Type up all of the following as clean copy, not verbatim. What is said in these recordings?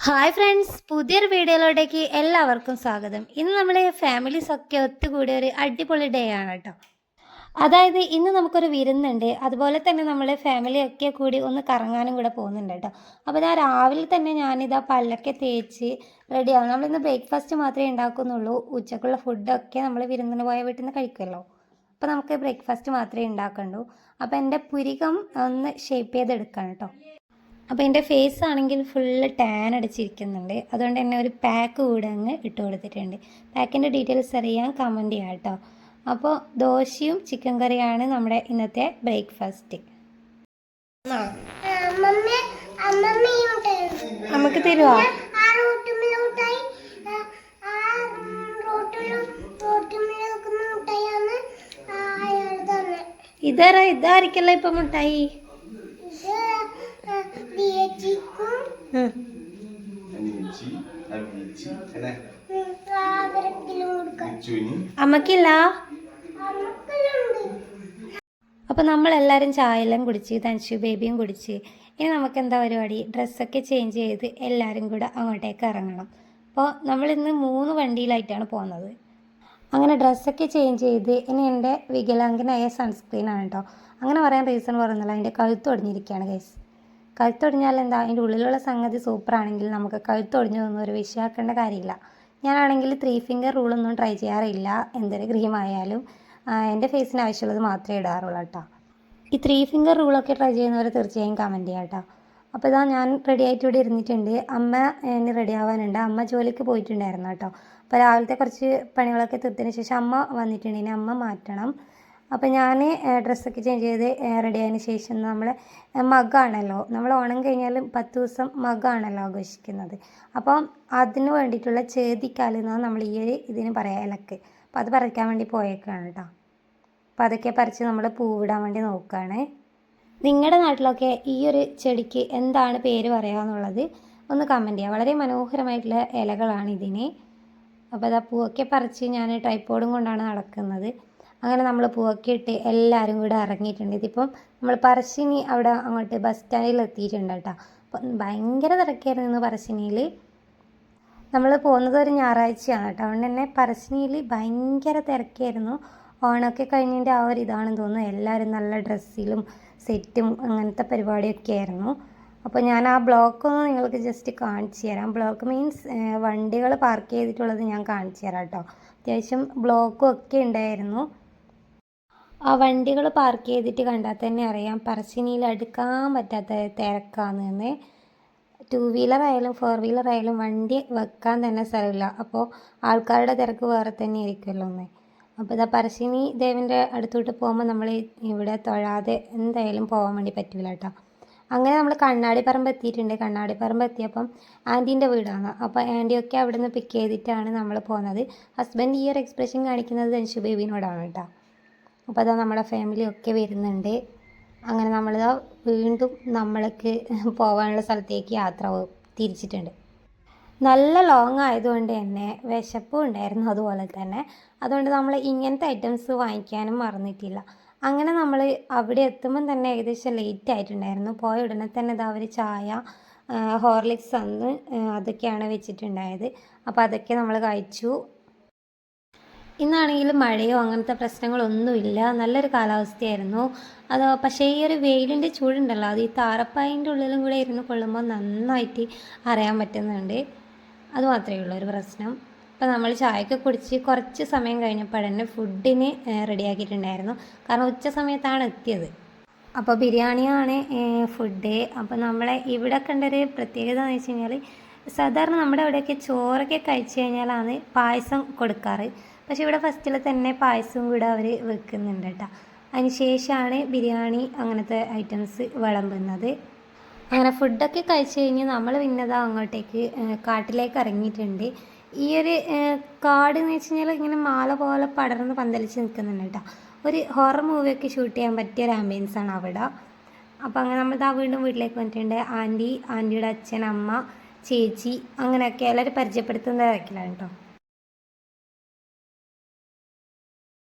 Hi friends, പുതിയൊരു വീഡിയോയിലോട്ടേക്ക് എല്ലാവർക്കും സ്വാഗതം. ഇന്ന് നമ്മൾ ഫാമിലീസൊക്കെ ഒത്തുകൂടിയ ഒരു അടിപൊളി ഡേ ആണ് കേട്ടോ. അതായത് ഇന്ന് നമുക്കൊരു വിരുന്നുണ്ട്. അതുപോലെ തന്നെ നമ്മൾ ഫാമിലിയൊക്കെ കൂടി ഒന്ന് കറങ്ങാനും കൂടെ പോകുന്നുണ്ട് കേട്ടോ. അപ്പോൾ ഞാൻ രാവിലെ തന്നെ ഞാനിതാ പല്ലൊക്കെ തേച്ച് റെഡിയാവും. നമ്മളിന്ന് ബ്രേക്ക്ഫാസ്റ്റ് മാത്രമേ ഉണ്ടാക്കുന്നുള്ളൂ. ഉച്ചക്കുള്ള ഫുഡൊക്കെ നമ്മൾ വിരുന്നിന് പോയ വീട്ടിൽ നിന്ന് കഴിക്കുമല്ലോ. അപ്പോൾ നമുക്ക് ബ്രേക്ക്ഫാസ്റ്റ് മാത്രമേ ഉണ്ടാക്കണ്ടൂ. അപ്പോൾ എൻ്റെ പുരികം ഒന്ന് ഷേപ്പ് ചെയ്തെടുക്കാം കേട്ടോ. അപ്പോൾ എൻ്റെ ഫേസ് ആണെങ്കിൽ ഫുള്ള് ടാൻ അടിച്ചിരിക്കുന്നുണ്ട്. അതുകൊണ്ട് തന്നെ ഒരു പാക്ക് കൂടെ അങ്ങ് ഇട്ട് കൊടുത്തിട്ടുണ്ട്. പാക്കിൻ്റെ ഡീറ്റെയിൽസ് അറിയാൻ കമൻറ്റ് ചെയ്യാം കേട്ടോ. അപ്പോൾ ദോശയും ചിക്കൻ കറിയാണ് നമ്മുടെ ഇന്നത്തെ ബ്രേക്ക്ഫാസ്റ്റ്. നമുക്ക് തരുമോ? ഇതായിരിക്കല്ലോ ഇപ്പം മുട്ടായി. അമ്മക്കില്ല. അപ്പോൾ നമ്മളെല്ലാവരും ചായയെല്ലാം കുടിച്ച് തൻഷു ബേബിയും കുടിച്ച് ഇനി നമുക്ക് എന്താ പരിപാടി, ഡ്രസ്സൊക്കെ ചേഞ്ച് ചെയ്ത് എല്ലാവരും കൂടെ അങ്ങോട്ടേക്ക് ഇറങ്ങണം. അപ്പോൾ നമ്മളിന്ന് 3 വണ്ടിയിലായിട്ടാണ് പോകുന്നത്. അങ്ങനെ ഡ്രസ്സൊക്കെ ചേഞ്ച് ചെയ്ത് ഇനി എൻ്റെ വികലാംഗനായ സൺസ്ക്രീനാണ് കേട്ടോ. അങ്ങനെ പറയാൻ റീസൺ പറയുന്നില്ല, അതിൻ്റെ കഴുത്തൊടിഞ്ഞിരിക്കുകയാണ് ഗൈസ്. കഴുത്തൊടിഞ്ഞാൽ എന്താ, അതിൻ്റെ ഉള്ളിലുള്ള സംഗതി സൂപ്പറാണെങ്കിൽ നമുക്ക് കഴുത്തൊടിഞ്ഞതൊന്നും ഒരു വിഷയമാക്കേണ്ട കാര്യമില്ല. ഞാനാണെങ്കിൽ 3 ഫിംഗർ റൂളൊന്നും ട്രൈ ചെയ്യാറില്ല. എന്തൊരു ക്രീമായാലും എൻ്റെ ഫേസിന് ആവശ്യമുള്ളത് മാത്രമേ ഇടാറുള്ളൂ കേട്ടോ. ഈ 3 ഫിംഗർ റൂളൊക്കെ ട്രൈ ചെയ്യുന്നവർ തീർച്ചയായും കമൻറ്റ് ചെയ്യാം കേട്ടോ. അപ്പോൾ ഇതാ ഞാൻ റെഡി ആയിട്ട് ഇവിടെ ഇരുന്നിട്ടുണ്ട്. അമ്മ ഇനി റെഡി ആവാനുണ്ട്. അമ്മ ജോലിക്ക് പോയിട്ടുണ്ടായിരുന്നു കേട്ടോ. അപ്പോൾ രാവിലത്തെ കുറച്ച് പണികളൊക്കെ തീർത്തതിന് ശേഷം അമ്മ വന്നിട്ടുണ്ട്. ഇനി അമ്മ മാറ്റണം. അപ്പോൾ ഞാൻ ഡ്രസ്സൊക്കെ ചേഞ്ച് ചെയ്ത് റെഡി ആയതിന് ശേഷം നമ്മൾ മഗ്ഗാണല്ലോ, നമ്മൾ ഓണം കഴിഞ്ഞാൽ 10 ദിവസം മഗ്ഗാണല്ലോ ആഘോഷിക്കുന്നത്. അപ്പം അതിന് വേണ്ടിയിട്ടുള്ള ചേതിക്കാലെന്നാണ് നമ്മൾ ഈ ഒരു ഇതിന് പറയാം, ഇലക്ക്. അപ്പോൾ അത് പറിക്കാൻ വേണ്ടി പോയേക്കാണ് കേട്ടോ. അപ്പോൾ അതൊക്കെ പറിച്ച് നമ്മൾ പൂവിടാൻ വേണ്ടി നോക്കുകയാണ്. നിങ്ങളുടെ നാട്ടിലൊക്കെ ഈ ഒരു ചെടിക്ക് എന്താണ് പേര് പറയുക എന്നുള്ളത് ഒന്ന് കമൻറ്റ് ചെയ്യുക. വളരെ മനോഹരമായിട്ടുള്ള ഇലകളാണ് ഇതിന്. അപ്പോൾ അതാ പൂവൊക്കെ പറിച്ച് ഞാൻ ട്രൈപ്പോഡും കൊണ്ടാണ് നടക്കുന്നത്. അങ്ങനെ നമ്മൾ പൂവൊക്കെ ഇട്ട് എല്ലാവരും കൂടെ ഇറങ്ങിയിട്ടുണ്ട്. ഇതിപ്പം നമ്മൾ പറശ്ശിനി അവിടെ അങ്ങോട്ട് ബസ് സ്റ്റാൻഡിൽ എത്തിയിട്ടുണ്ട് കേട്ടോ. അപ്പം ഭയങ്കര തിരക്കായിരുന്നു ഇന്ന് പറശ്ശിനിയിൽ. നമ്മൾ പോകുന്നത് ഒരു ഞായറാഴ്ചയാണ് കേട്ടോ. അതുകൊണ്ട് തന്നെ പറശ്ശിനിയിൽ ഭയങ്കര തിരക്കായിരുന്നു. ഓണമൊക്കെ കഴിഞ്ഞതിൻ്റെ ആ ഒരു ഇതാണെന്ന് തോന്നുന്നു. എല്ലാവരും നല്ല ഡ്രസ്സിലും സെറ്റും അങ്ങനത്തെ പരിപാടിയൊക്കെ ആയിരുന്നു. അപ്പോൾ ഞാൻ ആ ബ്ലോക്കൊന്ന് നിങ്ങൾക്ക് ജസ്റ്റ് കാണിച്ചു തരാം. ബ്ലോക്ക് മീൻസ് വണ്ടികൾ പാർക്ക് ചെയ്തിട്ടുള്ളത് ഞാൻ കാണിച്ചു തരാം കേട്ടോ. അത്യാവശ്യം ബ്ലോക്കും ഒക്കെ ഉണ്ടായിരുന്നു. ആ വണ്ടികൾ പാർക്ക് ചെയ്തിട്ട് കണ്ടാൽ തന്നെ അറിയാം പറശ്ശിനിയിൽ അടുക്കാൻ പറ്റാത്ത തിരക്കാണെന്ന്. 2 വീലർ ആയാലും 4 വീലർ ആയാലും വണ്ടി വെക്കാൻ തന്നെ സ്ഥലമില്ല. അപ്പോൾ ആൾക്കാരുടെ തിരക്ക് വേറെ തന്നെ ആയിരിക്കുമല്ലോ ഒന്ന്. അപ്പോൾ ഇതാ പറശ്ശിനി ദേവിൻ്റെ അടുത്തോട്ട് പോകുമ്പോൾ നമ്മൾ ഇവിടെ തൊഴാതെ എന്തായാലും പോകാൻ വേണ്ടി പറ്റില്ല കേട്ടോ. അങ്ങനെ നമ്മൾ കണ്ണാടിപ്പറമ്പ് എത്തിയിട്ടുണ്ട്. കണ്ണാടിപ്പറമ്പ് എത്തിയപ്പം ആൻറ്റീൻ്റെ വീടാണ്. അപ്പോൾ ആൻറ്റിയൊക്കെ അവിടെ നിന്ന് പിക്ക് ചെയ്തിട്ടാണ് നമ്മൾ പോകുന്നത്. ഹസ്ബൻഡ് ഈ ഒരു എക്സ്പ്രഷൻ കാണിക്കുന്നത് തൻഷു ബേബിനോടാണ് കേട്ടോ. അപ്പോൾ അതാ നമ്മുടെ ഫാമിലിയൊക്കെ വരുന്നുണ്ട്. അങ്ങനെ നമ്മളിതാ വീണ്ടും നമ്മൾക്ക് പോകാനുള്ള സ്ഥലത്തേക്ക് യാത്ര തിരിച്ചിട്ടുണ്ട്. നല്ല ലോങ് ആയതുകൊണ്ട് തന്നെ വിശപ്പും ഉണ്ടായിരുന്നു അതുപോലെ തന്നെ. അതുകൊണ്ട് നമ്മൾ ഇങ്ങനത്തെ ഐറ്റംസ് വാങ്ങിക്കാനും മറന്നിട്ടില്ല. അങ്ങനെ നമ്മൾ അവിടെ എത്തുമ്പം തന്നെ ഏകദേശം ലേറ്റ് ആയിട്ടുണ്ടായിരുന്നു. പോയ ഉടനെ തന്നെ ഇതാ അവർ ചായ, ഹോർലിക്സ് അന്ന് അതൊക്കെയാണ് വെച്ചിട്ടുണ്ടായത്. അപ്പോൾ അതൊക്കെ നമ്മൾ കഴിച്ചു. ഇന്നാണെങ്കിൽ മഴയോ അങ്ങനത്തെ പ്രശ്നങ്ങളൊന്നുമില്ല. നല്ലൊരു കാലാവസ്ഥയായിരുന്നു. പക്ഷേ ഈ ഒരു വെയിലിൻ്റെ ചൂടുണ്ടല്ലോ, അത് ഈ താറപ്പായിൻ്റെ ഉള്ളിലും കൂടെ ഇരുന്ന് കൊള്ളുമ്പോൾ നന്നായിട്ട് അറിയാൻ പറ്റുന്നുണ്ട്. അത് മാത്രമേ ഉള്ളൂ ഒരു പ്രശ്നം. അപ്പോൾ നമ്മൾ ചായയൊക്കെ കുടിച്ച് കുറച്ച് സമയം കഴിഞ്ഞപ്പോൾ തന്നെ ഫുഡിന് റെഡിയാക്കിയിട്ടുണ്ടായിരുന്നു. കാരണം ഉച്ച സമയത്താണ് എത്തിയത്. അപ്പോൾ ബിരിയാണിയാണ് ഫുഡ്. അപ്പോൾ നമ്മളെ ഇവിടെ കണ്ടൊരു പ്രത്യേകത എന്ന് വെച്ച് കഴിഞ്ഞാൽ, സാധാരണ നമ്മുടെ അവിടെയൊക്കെ ചോറൊക്കെ കഴിച്ച് കഴിഞ്ഞാലാണ് പായസം കൊടുക്കാറ്. പക്ഷേ ഇവിടെ ഫസ്റ്റിൽ തന്നെ പായസവും കൂടെ അവർ വെക്കുന്നുണ്ട് കേട്ടോ. അതിന് ശേഷമാണ് ബിരിയാണി അങ്ങനത്തെ ഐറ്റംസ് വിളമ്പുന്നത്. അങ്ങനെ ഫുഡൊക്കെ കഴിച്ച് കഴിഞ്ഞ് നമ്മൾ പിന്നെതാ അങ്ങോട്ടേക്ക് കാട്ടിലേക്ക് ഇറങ്ങിയിട്ടുണ്ട്. ഈ ഒരു കാട് എന്ന് വെച്ച് കഴിഞ്ഞാൽ ഇങ്ങനെ മാല പോലെ പടർന്ന് പന്തലിച്ച് നിൽക്കുന്നുണ്ട് കേട്ടോ. ഒരു ഹൊറർ മൂവിയൊക്കെ ഷൂട്ട് ചെയ്യാൻ പറ്റിയ ഒരു ആംബിയൻസാണ് അവിടെ. അപ്പോൾ അങ്ങനെ നമ്മളിതാ വീണ്ടും വീട്ടിലേക്ക് വന്നിട്ടുണ്ട്. ആൻറ്റിയുടെ അച്ഛൻ, അമ്മ, ചേച്ചി അങ്ങനെയൊക്കെ എല്ലാവരും പരിചയപ്പെടുത്തുന്ന തിരക്കിലാണ് കേട്ടോ.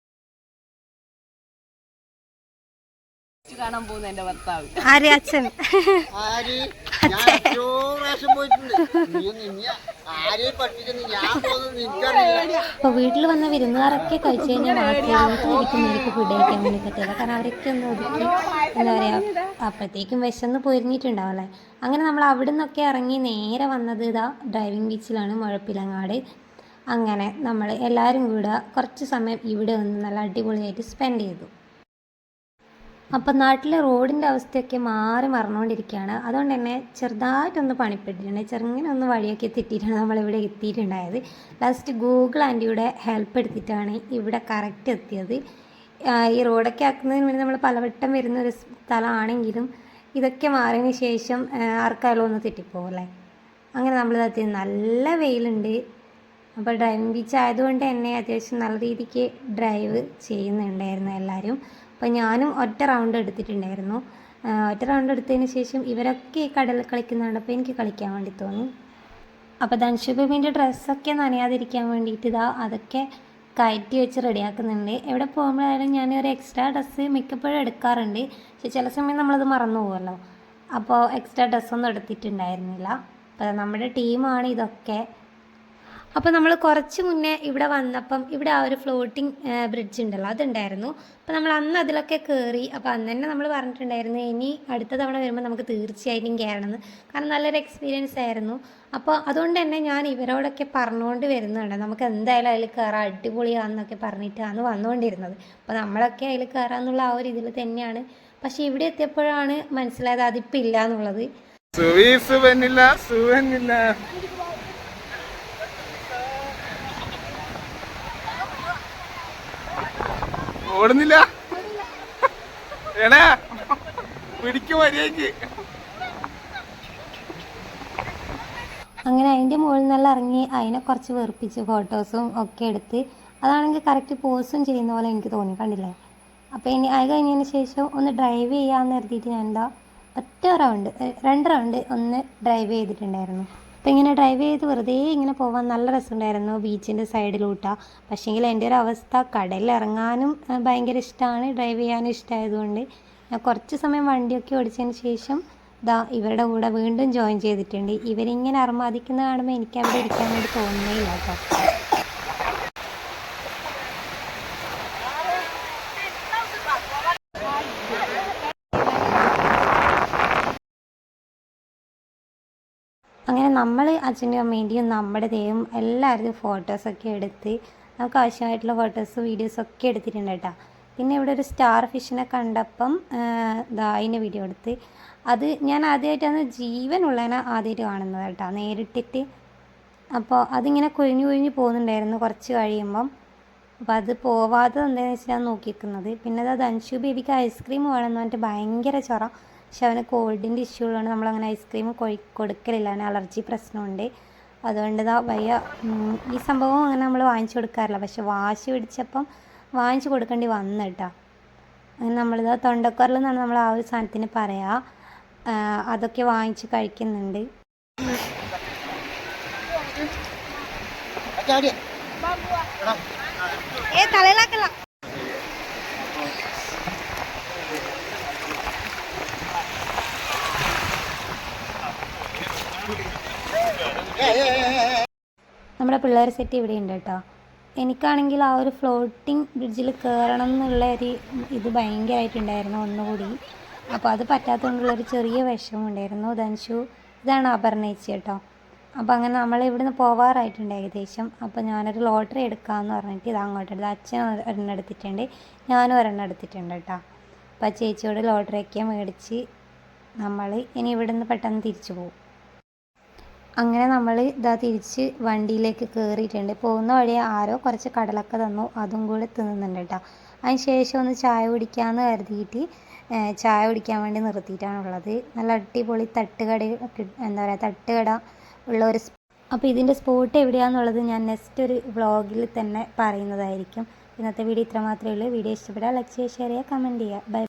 കാണാൻ പോകുന്ന എന്റെ ഭർത്താവ് ആര്? അച്ഛൻ. അപ്പോൾ വീട്ടിൽ വന്ന വിരുന്നുകാരൊക്കെ കഴിച്ചു കഴിഞ്ഞാൽ മാത്രമേ വീട്ടിലിരിക്കുന്നവർക്ക് ഫുഡ് കഴിക്കാൻ വേണ്ടി പറ്റില്ല. കാരണം അവരൊക്കെ ഒന്ന് ഒതുക്കി എന്താ പറയുക അപ്പോഴത്തേക്കും വിശന്ന് പൊരിഞ്ഞിട്ടുണ്ടാവല്ലേ. അങ്ങനെ നമ്മൾ അവിടെ നിന്നൊക്കെ ഇറങ്ങി നേരെ വന്നത് ഇതാ ഡ്രൈവിംഗ് ബീച്ചിലാണ്, മുഴപ്പിലങ്ങാട്. അങ്ങനെ നമ്മൾ എല്ലാവരും കൂടെ കുറച്ച് സമയം ഇവിടെ വന്ന് നല്ല അടിപൊളിയായിട്ട് സ്പെൻഡ് ചെയ്തു. അപ്പം നാട്ടിലെ റോഡിൻ്റെ അവസ്ഥയൊക്കെ മാറി മറന്നുകൊണ്ടിരിക്കുകയാണ്. അതുകൊണ്ട് തന്നെ ചെറുതായിട്ടൊന്ന് പണിപ്പെട്ടിട്ടുണ്ട്, ചെറുങ്ങനെ ഒന്ന് വഴിയൊക്കെ തെറ്റിയിട്ടാണ് നമ്മളിവിടെ എത്തിയിട്ടുണ്ടായത്. ലാസ്റ്റ് ഗൂഗിൾ ആൻറ്റിയുടെ ഹെൽപ്പ് എടുത്തിട്ടാണ് ഇവിടെ കറക്റ്റ് എത്തിയത്. ഈ റോഡൊക്കെ ആക്കുന്നതിന് വേണ്ടി നമ്മൾ പലവട്ടം വരുന്ന ഒരു സ്ഥലമാണെങ്കിലും ഇതൊക്കെ മാറിയതിന് ശേഷം ആർക്കായാലും ഒന്ന് തെറ്റിപ്പോകല്ലേ. അങ്ങനെ നമ്മളിതെത്തി, നല്ല വെയിലുണ്ട്. അപ്പോൾ ഡ്രൈവിംഗ് ബീച്ച് ആയതുകൊണ്ട് തന്നെ അത്യാവശ്യം നല്ല രീതിക്ക് ഡ്രൈവ് ചെയ്യുന്നുണ്ടായിരുന്നു എല്ലാവരും. അപ്പോൾ ഞാനും ഒറ്റ റൗണ്ട് എടുത്തിട്ടുണ്ടായിരുന്നു. ഒറ്റ റൗണ്ട് എടുത്തതിന് ശേഷം ഇവരൊക്കെ കടലിൽ കളിക്കുന്നുണ്ട്. അപ്പോൾ എനിക്ക് കളിക്കാൻ വേണ്ടി തോന്നി. അപ്പോൾ ധൻഷു ബേബീൻ്റെ ഡ്രസ്സൊക്കെ നനയാതിരിക്കാൻ വേണ്ടിയിട്ട് ഇതാ അതൊക്കെ കയറ്റി വെച്ച് റെഡിയാക്കുന്നുണ്ട്. എവിടെ പോകുമ്പോഴായാലും ഞാൻ ഒരു എക്സ്ട്രാ ഡ്രസ്സ് മിക്കപ്പോഴും എടുക്കാറുണ്ട്. പക്ഷേ ചില സമയം നമ്മളത് മറന്നു പോകുമല്ലോ. അപ്പോൾ എക്സ്ട്രാ ഡ്രസ്സൊന്നും എടുത്തിട്ടുണ്ടായിരുന്നില്ല. അപ്പോൾ നമ്മുടെ ടീമാണ് ഇതൊക്കെ. അപ്പോൾ നമ്മൾ കുറച്ച് മുന്നേ ഇവിടെ വന്നപ്പം ഇവിടെ ആ ഒരു ഫ്ലോട്ടിംഗ് ബ്രിഡ്ജ് ഉണ്ടല്ലോ, അതുണ്ടായിരുന്നു. അപ്പോൾ നമ്മൾ അന്ന് അതിലൊക്കെ കയറി. അപ്പോൾ അന്ന് തന്നെ നമ്മൾ പറഞ്ഞിട്ടുണ്ടായിരുന്നു ഇനി അടുത്ത തവണ വരുമ്പോൾ നമുക്ക് തീർച്ചയായിട്ടും കയറണമെന്ന്. കാരണം നല്ലൊരു എക്സ്പീരിയൻസ് ആയിരുന്നു. അപ്പോൾ അതുകൊണ്ട് തന്നെ ഞാൻ ഇവരോടൊക്കെ പറഞ്ഞുകൊണ്ട് വരുന്നുണ്ട് നമുക്ക് എന്തായാലും അതിൽ കയറാം, അടിപൊളിയാണെന്നൊക്കെ പറഞ്ഞിട്ടാണ് വന്നുകൊണ്ടിരുന്നത്. അപ്പോൾ നമ്മളൊക്കെ അതിൽ കയറാമെന്നുള്ള ആ ഒരു ഇതിൽ തന്നെയാണ്. പക്ഷേ ഇവിടെ എത്തിയപ്പോഴാണ് മനസ്സിലായത് അതിപ്പോൾ ഇല്ല എന്നുള്ളത്. ഓടുന്നില്ല എടാ പിടിക്കും മര്യാദക്ക്. അങ്ങനെ അതിൻ്റെ മുകളിൽ നിന്നെല്ലാം ഇറങ്ങി അതിനെ കുറച്ച് വെറുപ്പിച്ച് ഫോട്ടോസും ഒക്കെ എടുത്ത് അതാണെങ്കിൽ കറക്റ്റ് പോസും ചെയ്യുന്ന പോലെ എനിക്ക് തോന്നി, കണ്ടില്ലേ. അപ്പോൾ ഇനി അത് കഴിഞ്ഞതിന് ശേഷം ഒന്ന് ഡ്രൈവ് ചെയ്യാമെന്ന് കരുതിയിട്ട് ഞാൻ എന്താ രണ്ട് റൗണ്ട് ഒന്ന് ഡ്രൈവ് ചെയ്തിട്ടുണ്ടായിരുന്നു. അപ്പോൾ ഇങ്ങനെ ഡ്രൈവ് ചെയ്ത് വെറുതെ ഇങ്ങനെ പോകാൻ നല്ല രസമുണ്ടായിരുന്നു ബീച്ചിൻ്റെ സൈഡിലൂട്ടാണ്. പക്ഷേങ്കിൽ എൻ്റെ ഒരു അവസ്ഥ കടലിൽ ഇറങ്ങാനും ഭയങ്കര ഇഷ്ടമാണ്, ഡ്രൈവ് ചെയ്യാനും ഇഷ്ടമായതുകൊണ്ട് ഞാൻ കുറച്ച് സമയം വണ്ടിയൊക്കെ ഓടിച്ചതിന് ശേഷം ഇവരുടെ കൂടെ വീണ്ടും ജോയിൻ ചെയ്തിട്ടുണ്ട്. ഇവരിങ്ങനെ അർമാദിക്കുന്നത് കാണുമ്പോൾ എനിക്ക് അവിടെ ഇരിക്കാൻ വേണ്ടി തോന്നുന്നേ ഇല്ല കേട്ടോ. അങ്ങനെ നമ്മൾ അച്ഛൻ്റെയും അമ്മേൻ്റെയും നമ്മുടെ ദൈവം എല്ലാവരും ഫോട്ടോസൊക്കെ എടുത്ത് നമുക്ക് ആവശ്യമായിട്ടുള്ള ഫോട്ടോസ് വീഡിയോസൊക്കെ എടുത്തിട്ടുണ്ട് കേട്ടോ. പിന്നെ ഇവിടെ ഒരു സ്റ്റാർ ഫിഷിനെ കണ്ടപ്പം അതിൻ്റെ വീഡിയോ എടുത്ത്. അത് ഞാൻ ആദ്യമായിട്ടാണ് ജീവനുള്ളതിനെ ആദ്യമായിട്ട് കാണുന്നത് കേട്ടോ, നേരിട്ടിട്ട്. അപ്പോൾ അതിങ്ങനെ കുഴിഞ്ഞു പോകുന്നുണ്ടായിരുന്നു കുറച്ച് കഴിയുമ്പം. അപ്പോൾ അത് പോവാതെ എന്താണെന്ന് വെച്ചാൽ നോക്കിയിരിക്കുന്നത്. പിന്നെ അത് ധൻഷു ബേബിക്ക് ഐസ്ക്രീം വേണമെന്ന് പറഞ്ഞിട്ട് ഭയങ്കര ചൊറ. പക്ഷെ അവന് കോൾഡിൻ്റെ ഇഷ്യൂ ഉള്ളതുകൊണ്ട് നമ്മളങ്ങനെ ഐസ്ക്രീം കൊടുക്കലില്ല, അവന് അലർജി പ്രശ്നമുണ്ട്. അതുകൊണ്ട് ഈ സംഭവം അങ്ങനെ നമ്മൾ വാങ്ങിച്ചു കൊടുക്കാറില്ല. പക്ഷെ വാശി പിടിച്ചപ്പം വാങ്ങിച്ചു കൊടുക്കേണ്ടി വന്നു കേട്ടോ. അങ്ങനെ നമ്മളിതാ തൊണ്ടക്കുരൽ എന്നാണ് നമ്മൾ ആ ഒരു സാധനത്തിന് പറയുക. അതൊക്കെ വാങ്ങിച്ച് കഴിക്കുന്നുണ്ട്. തലയിലാക്കല്ല. നമ്മുടെ പിള്ളേർ സെറ്റ് ഇവിടെ ഉണ്ട് കേട്ടോ. എനിക്കാണെങ്കിൽ ആ ഒരു ഫ്ലോട്ടിംഗ് ബ്രിഡ്ജിൽ കയറണം എന്നുള്ള ഒരു ഇത് ഭയങ്കരമായിട്ടുണ്ടായിരുന്നു ഒന്നുകൂടി. അപ്പോൾ അത് പറ്റാത്തതുകൊണ്ടുള്ളൊരു ചെറിയ വിഷമമുണ്ടായിരുന്നു. ധൻഷു ഇതാണ് അപർണേച്ചി കേട്ടോ. അപ്പോൾ അങ്ങനെ നമ്മൾ ഇവിടുന്ന് പോവാറായിട്ടുണ്ട് ഏകദേശം. അപ്പോൾ ഞാനൊരു ലോട്ടറി എടുക്കാമെന്ന് പറഞ്ഞിട്ട് ഇത് അങ്ങോട്ട് എടുത്ത് അച്ഛൻ ഒരെണ്ണം എടുത്തിട്ടുണ്ട്, ഞാനും ഒരെണ്ണം എടുത്തിട്ടുണ്ട് കേട്ടോ. അപ്പോൾ ആ ചേച്ചിയോട് ലോട്ടറിയൊക്കെ മേടിച്ച് നമ്മൾ ഇനി ഇവിടുന്ന് പെട്ടെന്ന് തിരിച്ചു പോകും. അങ്ങനെ നമ്മൾ തിരിച്ച് വണ്ടിയിലേക്ക് കയറിയിട്ടുണ്ട്. പോകുന്ന വഴി ആരോ കുറച്ച് കടലൊക്കെ തന്നു, അതും കൂടെ തിന്നുന്നുണ്ട് കേട്ടോ. അതിന് ശേഷം ഒന്ന് ചായ കുടിക്കാമെന്ന് കരുതിയിട്ട് ചായ കുടിക്കാൻ വേണ്ടി നിർത്തിയിട്ടാണുള്ളത്. നല്ല അടിപൊളി തട്ടുകട ഉള്ള ഒരു. അപ്പോൾ ഇതിൻ്റെ സ്പോട്ട് എവിടെയാണെന്നുള്ളത് ഞാൻ നെക്സ്റ്റ് ഒരു വ്ളോഗിൽ തന്നെ പറയുന്നതായിരിക്കും. ഇന്നത്തെ വീഡിയോ ഇത്ര മാത്രമേ ഉള്ളൂ. വീഡിയോ ഇഷ്ടപ്പെട്ടാൽ ലൈക്ക് ചെയ്യുക, ഷെയർ ചെയ്യുക, കമൻറ്റ് ചെയ്യുക. ബൈ.